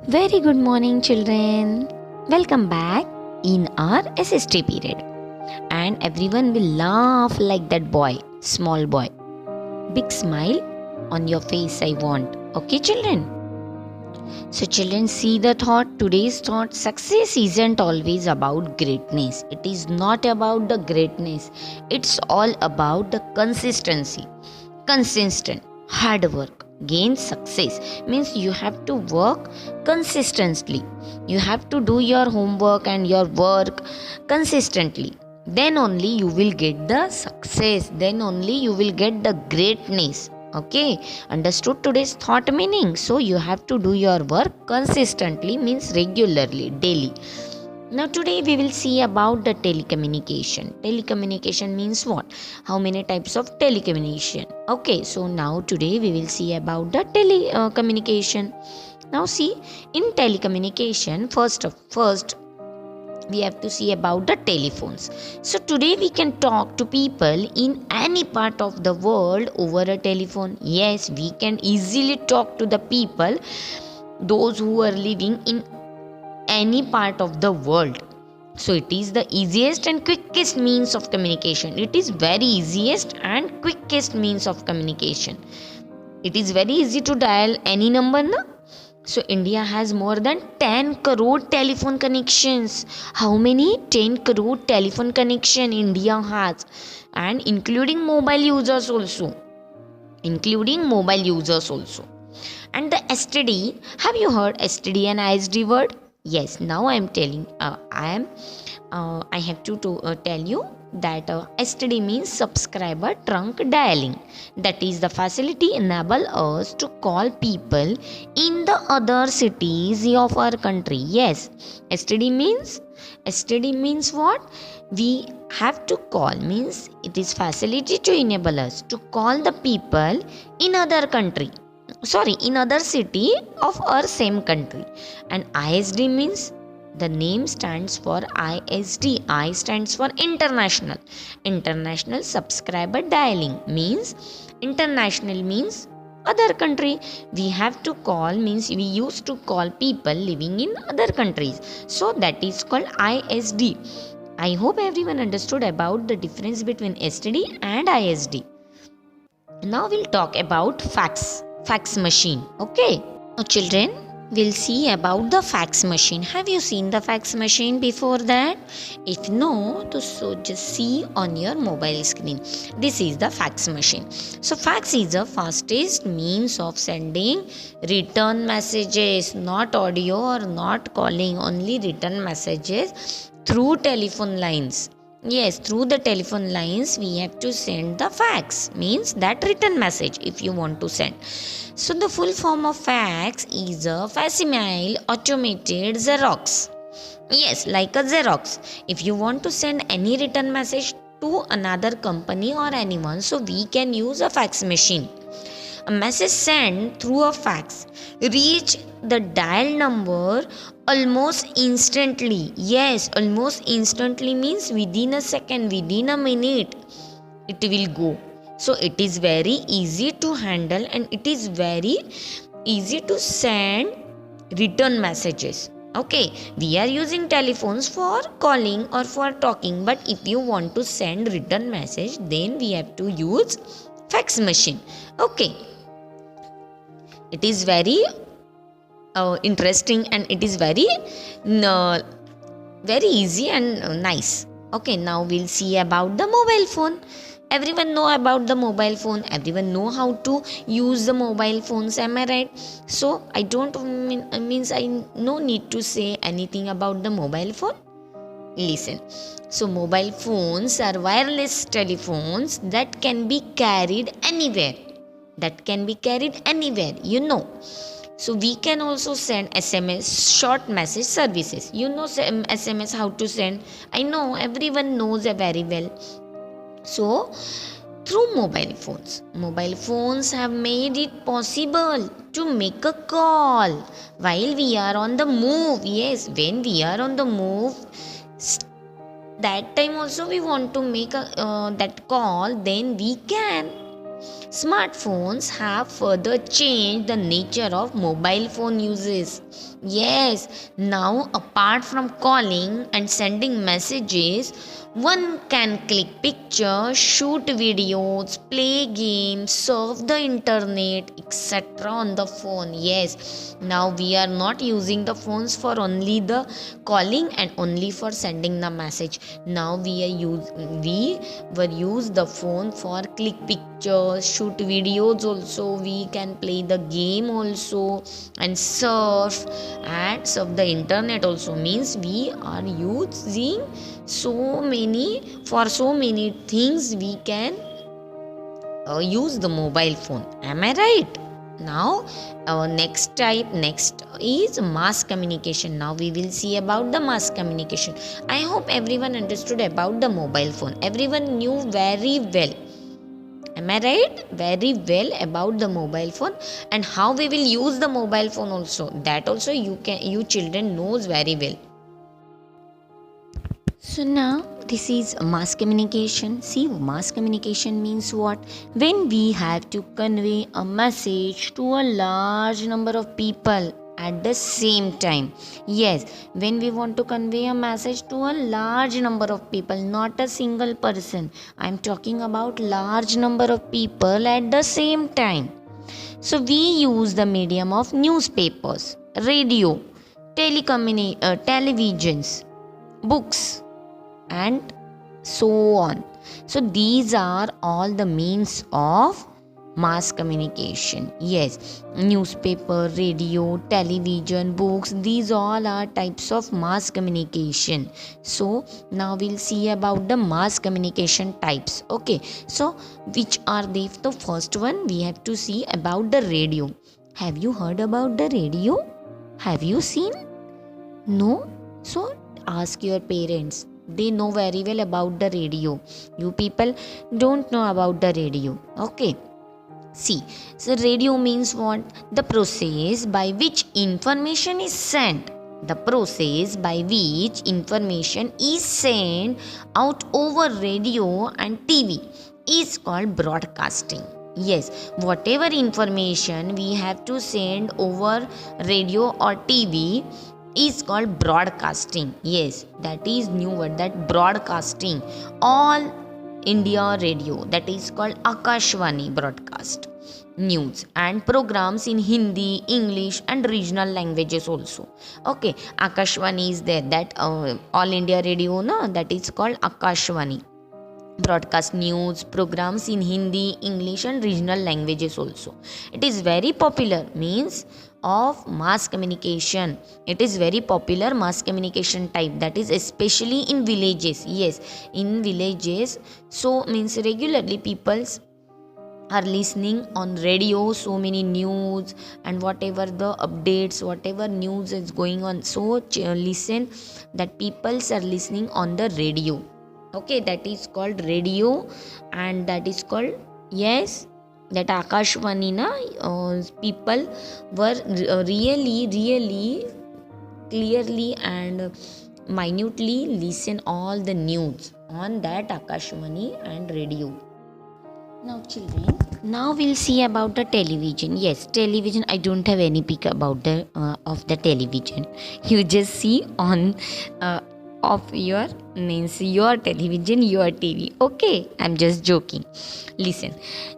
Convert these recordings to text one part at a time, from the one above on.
Very good morning, children. Welcome back in our SST period. And everyone will laugh like that boy, small boy. Big smile on your face, I want. Okay, children? So, children, see the thought. Today's thought success isn't always about greatness. It is not about the greatness, it's all about the consistency. Consistent, hard work gain success means you have to work consistently. You have to do your homework and your work consistently. Then only you will get the success. Then only you will get the greatness. Okay, understood today's thought meaning? So you have to do your work consistently means regularly, daily. Now today we will see about the telecommunication. Telecommunication means what? How many types of telecommunication? Okay, so now today we will see about the telecommunication. Now see, in telecommunication, first we have to see about the telephones. So today we can talk to people in any part of the world over a telephone. Yes, we can easily talk to the people, those who are living in any part of the world. So it is the easiest and quickest means of communication. It is very easiest and quickest means of communication. It is very easy to dial any number, na? So India has more than 10 crore telephone connections. How many? 10 crore telephone connection India has, and including mobile users also. Including mobile users also. And the STD, have you heard STD and ISD word? Yes, now I am telling, I have to tell you that STD means subscriber trunk dialing. That is the facility enable us to call people in the other cities of our country. Yes, STD means what? We have to call means it is facility to enable us to call the people in other country, in other city of our same country. And ISD means the name stands for ISD. I stands for international. International subscriber dialing means international means other country. We have to call means we used to call people living in other countries. So that is called ISD. I hope everyone understood about the difference between STD and ISD. Now we'll talk about fax machine. Okay, now children, we'll see about the fax machine. Have you seen the fax machine before that? If no, so just see on your mobile screen. This is the fax machine. So fax is the fastest means of sending written messages, not audio or not calling, only written messages through telephone lines. Yes, through the telephone lines we have to send the fax, means that written message if you want to send. So the full form of fax is a facsimile automated Xerox. Yes, like a Xerox. If you want to send any written message to another company or anyone, so we can use a fax machine. A message sent through a fax reach the dial number almost instantly. Yes, almost instantly means within a second, within a minute it will go. So it is very easy to handle and it is very easy to send written messages. Okay, we are using telephones for calling or for talking, but if you want to send written message, then we have to use fax machine. Okay, it is very interesting and it is very very easy and nice. Okay, now we'll see about the mobile phone. Everyone know about the mobile phone. Everyone know how to use the mobile phones. Am I right? So I don't means I no need to say anything about the mobile phone. Listen. So mobile phones are wireless telephones that can be carried anywhere. You know. So we can also send SMS, short message services. You know SMS how to send. I know everyone knows it very well. So through mobile phones have made it possible to make a call while we are on the move. Yes, when we are on the move, that time also we want to make that call, then we can. Smartphones have further changed the nature of mobile phone uses. Yes, now apart from calling and sending messages, one can click pictures, shoot videos, play games, surf the internet, etc. on the phone. Yes, now we are not using the phones for only the calling and only for sending the message. Now we were use the phone for click pictures, shoot videos also, we can play the game also, and surf the internet also. Means we are using so many things we can use the mobile phone. Am I right? Now our next is mass communication. Now we will see about the mass communication. I hope everyone understood about the mobile phone. Everyone knew very well, am I right, very well about the mobile phone and how we will use the mobile phone also. That also you children knows very well. So now this is mass communication. See, mass communication means what? When we have to convey a message to a large number of people at the same time. Yes, when we want to convey a message to a large number of people, not a single person. I am talking about large number of people at the same time. So we use the medium of newspapers, radio, televisions, books, and so on. So these are all the means of mass communication. Yes, newspaper, radio, television, books, these all are types of mass communication. So now we'll see about the mass communication types. Okay, so which are they? The first one we have to see about the radio. Have you heard about the radio? Have you seen? No? So ask your parents. They know very well about the radio. You people don't know about the radio. Okay. See, so radio means what? The process by which information is sent. The process by which information is sent out over radio and TV is called broadcasting. Yes, whatever information we have to send over radio or TV is called broadcasting. Yes, that is new word, that broadcasting. All India radio, that is called Akashvani broadcast news and programs in Hindi, English and regional languages also. Okay, Akashvani is there, that All India radio, na, that is called Akashvani. Broadcast news programs in Hindi, English and regional languages also. It is very popular, means of mass communication. It is very popular mass communication type, that is especially in villages. Yes, in villages. So means regularly peoples are listening on radio so many news and whatever the updates, whatever news is going on. So listen, that peoples are listening on the radio. Okay, that is called radio and that is called, yes, that Akashvani na, people were really clearly and minutely listen all the news on that Akashvani and radio. Now children, now we'll see about the television. Yes, television, I don't have any pick about the of the television. You just see on of your means your television, your TV. Okay, I'm just joking. Listen,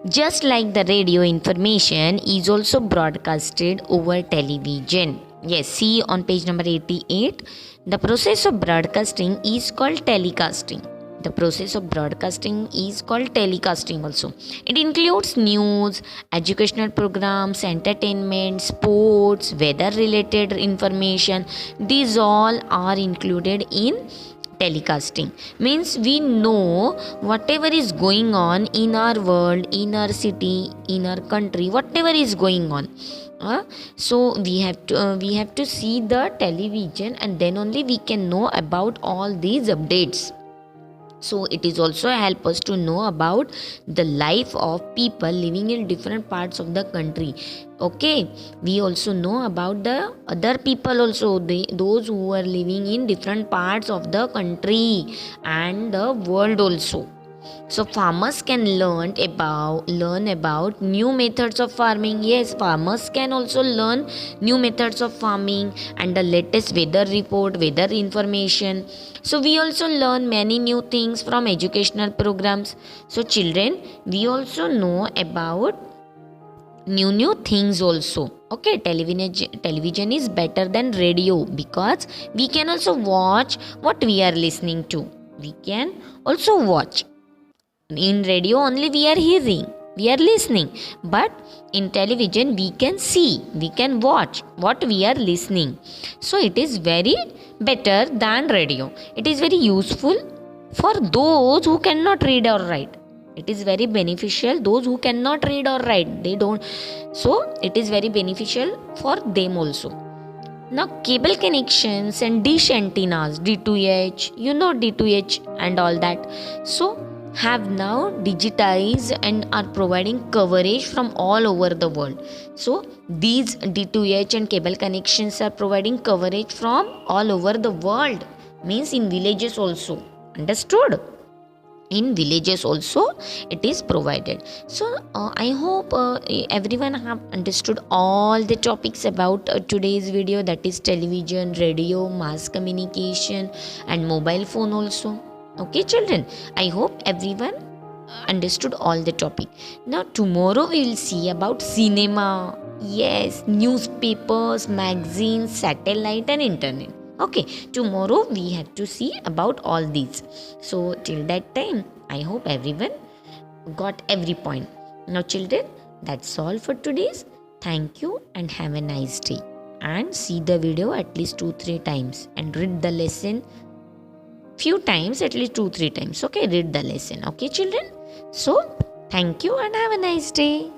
just like the radio, information is also broadcasted over television. Yes, see on page number 88, the process of broadcasting is called telecasting. The process of broadcasting is called telecasting also. It includes news, educational programs, entertainment, sports, weather related information. These all are included in telecasting. Means we know whatever is going on in our world, in our city, in our country, whatever is going on. So we have to see the television and then only we can know about all these updates. So it is also help us to know about the life of people living in different parts of the country. Okay, we also know about the other people also, those who are living in different parts of the country and the world also. So farmers can learn about new methods of farming. Yes, farmers can also learn new methods of farming and the latest weather report, weather information. So we also learn many new things from educational programs. So children, we also know about new things also. Okay, television is better than radio because we can also watch what we are listening to. We can also watch. In radio only we are hearing, we are listening, but in television we can see, we can watch what we are listening. So it is very better than radio. It is very useful for those who cannot read or write. It is very beneficial those who cannot read or write, they don't. So it is very beneficial for them also. Now cable connections and dish antennas, D2H, you know D2H and all that, so have now digitized and are providing coverage from all over the world. So these D2H and cable connections are providing coverage from all over the world, means in villages also. Understood? In villages also it is provided. So I hope everyone have understood all the topics about today's video, that is television, radio, mass communication and mobile phone also. Okay children, I hope everyone understood all the topic. Now tomorrow we will see about cinema, yes, newspapers, magazines, satellite and internet. Okay, tomorrow we have to see about all these. So till that time, I hope everyone got every point. Now children, that's all for today's. Thank you and have a nice day. And see the video at least 2-3 times and read the lesson few times, at least 2-3 times. Okay, read the lesson. Okay children. So thank you and have a nice day.